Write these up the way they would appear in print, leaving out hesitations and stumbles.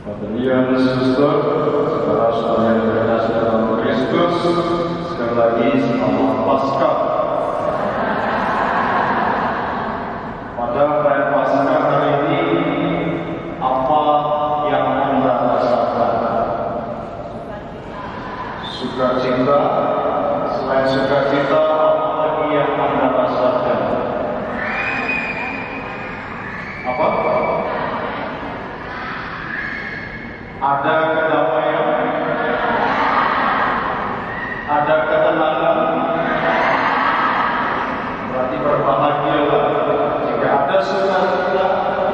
Bapak Suster, saudara-saudara yang terkasih dalam Kristus, sekali lagi selamat Paskah. Pada perayaan Paskah hari ini, apa yang Anda rasakan? Sukacita. Selain sukacita, apa lagi yang Anda rasakan? Apa? Ada kedamaian, ada ketenangan. Berarti berbahagialah jika ada sukacita,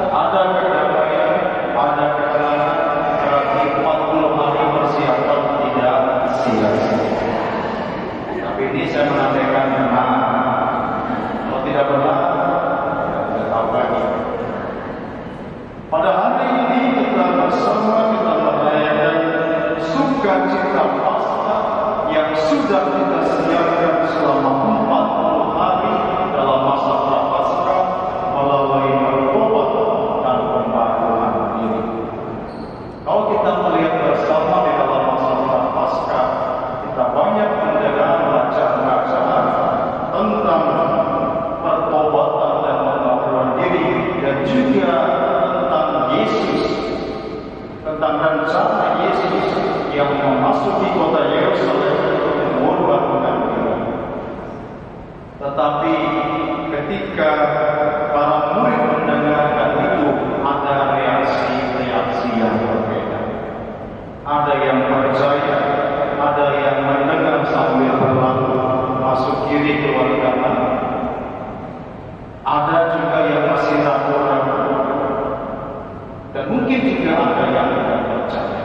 ada kedamaian, ada ketenangan. Berarti 40 hari persiapan tidak sia-sia. Tapi ini saya menandakan benar. Kalau tidak benar, tidak tahu lagi. Pada hari ini kita bersama sukacita Paskah yang sudah kita siapkan selama 40 hari dalam masa Prapaskah melalui bertobat dan pembaharuan diri. Kalau kita melihat bersama di dalam masa Prapaskah, kita banyak mendengar bacaan-bacaan tentang pertobatan dan pembaharuan diri dan juga tentang Yesus, tentang rencana Yesus yang memasuki kota Yerusalem untuk mengorbankan diri. Tetapi ketika para murid mendengarkan itu, ada reaksi-reaksi yang berbeda. Ada yang percaya, ada yang mendengar sambil berlalu masuk kiri keluar kanan. Ada juga yang masih ragu-ragu, dan mungkin juga ada yang tidak percaya.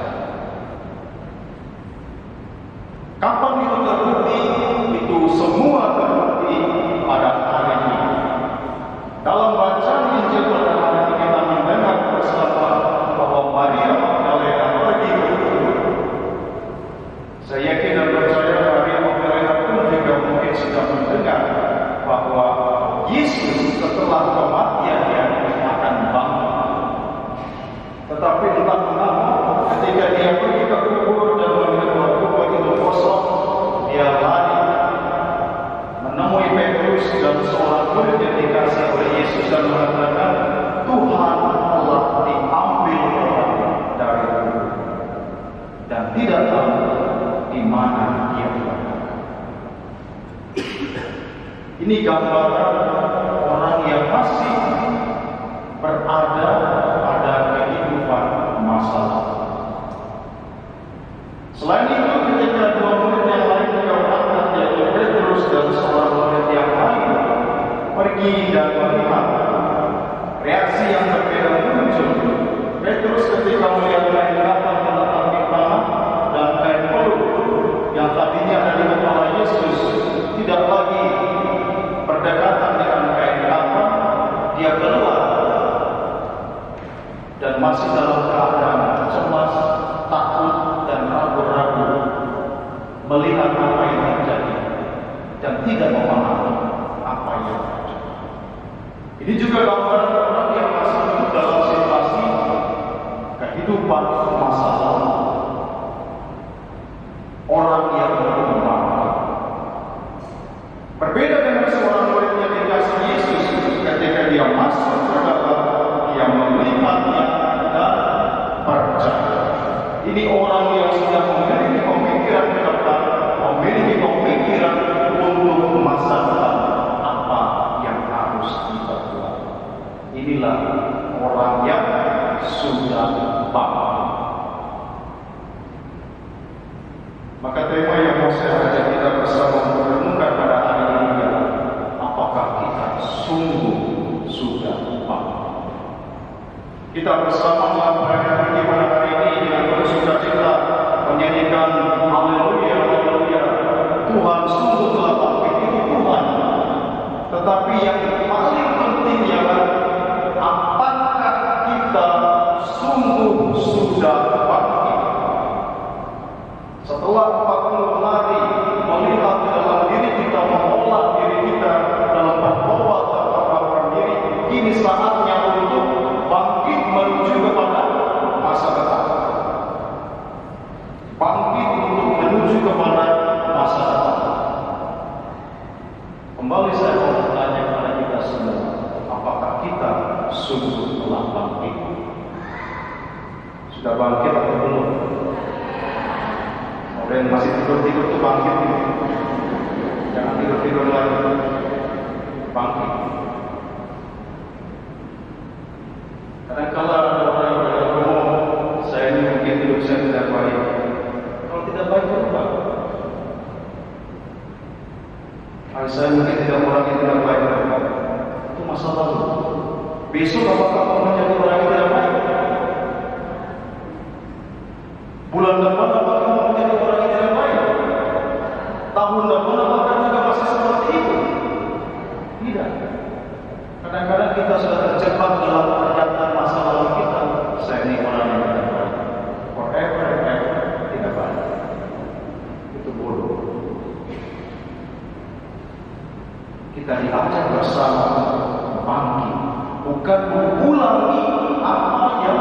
Kapan itu terbukti? Itu semua terbukti pada hari ini. Dalam bacaan Injil pada hari ini kita mendengar bersama bahwa Maria Magdalena pergi bertemu. Saya yakin dan percaya Maria Magdalena pun juga mungkin sudah mendengar bahwa Yesus setelah kematiannya akan bangun. Tetapi entah mengapa ketika dia pergi ke kubur dan melihat kubur itu kosong, dia lari menemui Petrus dan seorang murid yang dikasih oleh Yesus dan mengatakan, Tuhan telah diambil orang dari kubur dan tidak tahu di mana dia berada. Ini gambaran orang yang masih berada pada kehidupan masa lalu. Selain itu, ketika dua murid yang lain juga berangkat, yaitu Petrus dan seorang murid yang lain pergi dan melihat, reaksi yang berbeda muncul. Petrus ketika melihat kain kafan terletak di tanah dan kain peluk yang tadinya ada di kepala Yesus tidak lagi berdekatan dengan kain kafan, dia keluar dan masih dalam keadaan cemas, takut dan ragu-ragu melihat apa yang terjadi dan tidak memahami apa yang terjadi. Ini juga gambaran orang yang masih hidup dalam situasi kehidupan masa lalu. Orang yang berubah. Berbeda dengan seorang murid yang dikasih Yesus ketika dia masuk ke dalam, dia melihatnya dan percaya. Ini orang yang sudah memiliki pemikiran ke depan, memiliki pemikiran untuk masa depan, apa yang harus kita buat. Inilah orang yang sudah paham. Maka tema yang mau saya ajak kita bersama untuk renungkan pada hari ini adalah, apakah kita sungguh sudah paham? Kita bersama melakukan ini pada hari ini dengan penuh sukacita menyanyikan haleluya, haleluya. Tuhan sungguh telah bangkit, itu Tuhan. Tetapi yang paling penting ialah, apakah kita sungguh sudah bangkit? Setelah 40 hari melihat di dalam diri kita, mengolah diri kita dalam bertobat dan pembaharuan diri, kini saatnya untuk bangkit menuju kepada masa depan. Sudah bangkit atau belum? Ada yang masih tidur-tidur tuh bangkit. Jangan tidur-tidur lagi. Bangkit. Kadang-kala ada orang yang berkata, saya ini mungkin hidup saya tidak baik. Kalau tidak baik, berubah. Saya mungkin tidak orang yang tidak baik. Itu masa lalu. Besok apakah kamu menjadi orang yang tidak baik? Bulan depan apakah kamu menjadi orang yang tidak baik? Tahun depan apakah juga masih seperti itu? Tidak. Kadang-kadang kita sudah terjebak dalam pernyataan masa lalu kita. Saya ini orang yang tidak baik. Forever and ever tidak baik. Itu bodoh. Kita diajak bersama bangkit, bukan mengulangi apa yang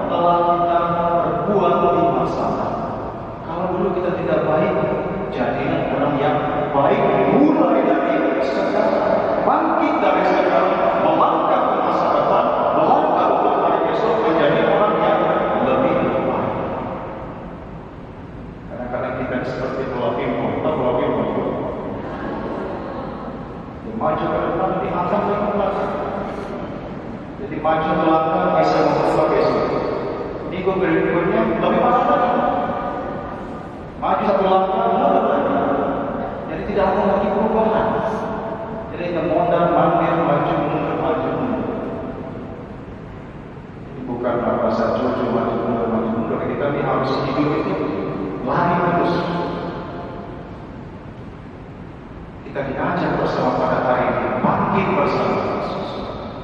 telah kita perbuat di masa lalu. Kalau dulu kita tidak baik, jadilah orang yang baik mulai dari sekarang. Bangkit dari sekarang, melangkah ke masa depan, melangkah untuk hari esok menjadi orang yang lebih baik. Kadang-kadang kita seperti bola pingpong, atau bola pingpong itu maju ke depan, dihantam ke belakang. Jadi maju ke belakang bisa membuka besok. Minggu berikutnya lebih parah lagi. Maju satu langkah, mundur lagi. Jadi tidak ada lagi perubahan. Jadi mondar mandir, maju mundur, maju mundur. Ini bukan bahasa cucu maju mundur. Kita ini harus hidup itu lari terus. Kita diajak bersama pada hari ini bangkit bersama Yesus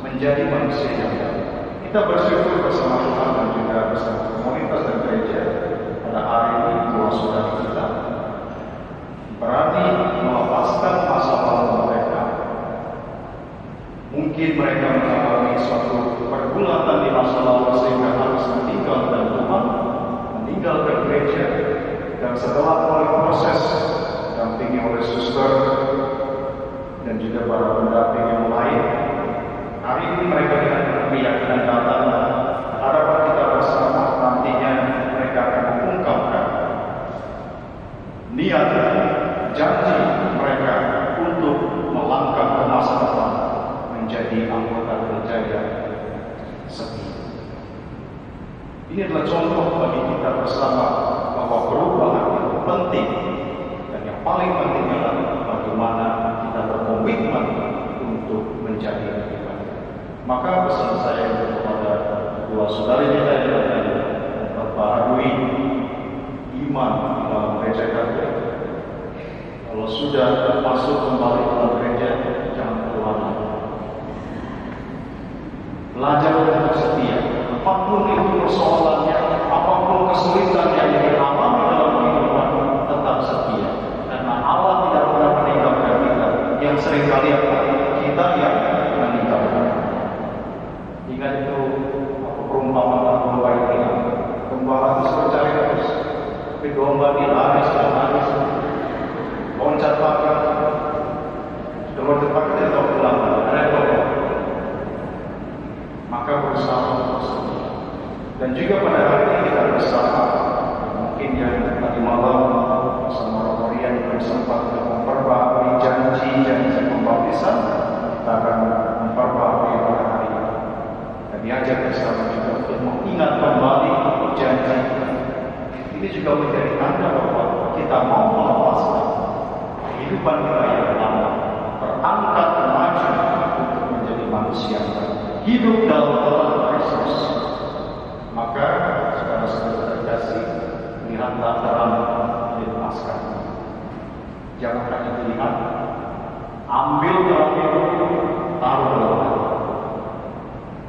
menjadi manusia yang baik. Kita bersyukur bersama Tuhan dan juga bersama komunitas dan gereja pada hari ini bahwa saudara kita berani melepaskan masa lalu mereka. Mungkin mereka mengalami suatu pergulatan di masa lalu sehingga harus meninggalkan Tuhan, meninggalkan gereja, dan setelah melalui proses dampingi oleh suster dan juga para pendamping yang lain, hari ini mereka dengan keyakinan datang harapan kita bersama nantinya mereka akan mengungkapkan niat janji mereka untuk melangkah ke masa depan menjadi anggota gereja yang setia. Ini adalah contoh bagi kita bersama bahwa perubahan itu penting. Paling penting adalah bagaimana kita berkomitmen untuk menjadi lebih baik. Maka pesan saya kepada dua saudari kita yang memperbarui iman di dalam gereja Katolik. Kalau sudah masuk kembali ke dalam gereja, jangan keluar lagi. Belajar untuk setia. Apapun itu persoalannya, apapun kesulitan yang dialami dalam kehidupan, tetap setia. Allah tidak pernah meninggalkan kita. Yang sering kali kita yang meninggalkan. Ingat itu perumpamaan domba itu. Gembala itu mencari terus, tapi domba dilari sudah nangis, loncat pagar, sudah loncat pagar tidak tahu pulang. Repot. Maka berusaha untuk dan juga pada hari ini kita bersama. Mungkin yang tadi malam bersama Roria yang sempat memperbaharui janji pembaptisan, kita akan memperbaharui pada hari ini. Dan diajak bersama juga untuk mengingat kembali janji. Ini juga menjadi tanda bahwa kita mau melepaskan kehidupan kita yang lama, berangkat maju untuk menjadi manusia hidup dalam Tuhan Kristus. Maka saudara-saudara terkasih, lihatlah terang di Paskah. Jangan hanya dilihat, ambil terang itu, taruh dalam hati.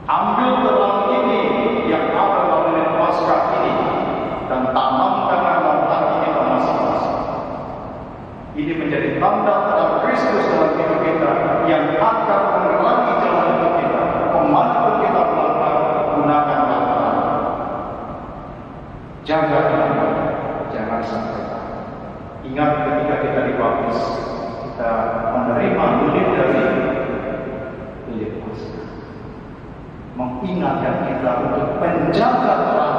Ambil terang ini yang ada dalam Paskah ini dan tanamkan dalam hati kita masing-masing. Ini menjadi tanda terang Kristus dalam hidup kita yang akan menerangi jalan hidup kita. Kemanapun kita melangkah, gunakan terang. Jaga jangan sampai. Ingat ketika kita dibaptis, kita menerima unit dari unit Paskah. Mengingatkan kita untuk menjaga terang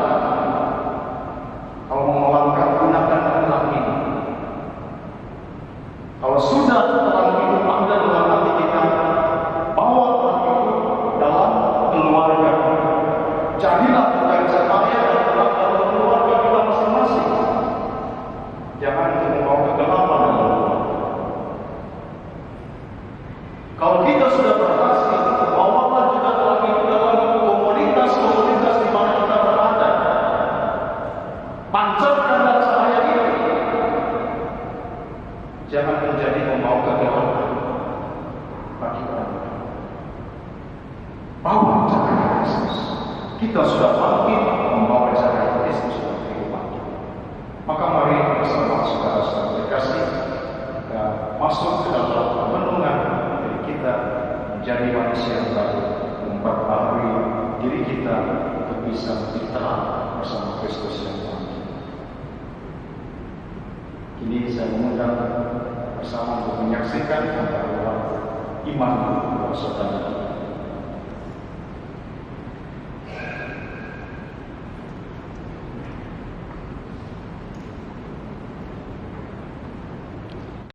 menjadi manusia yang baru, memperbarui diri kita untuk bisa menjadi terang bersama Kristus yang bangkit. Kini saya mengundang bersama untuk menyaksikan bahwa iman saudara.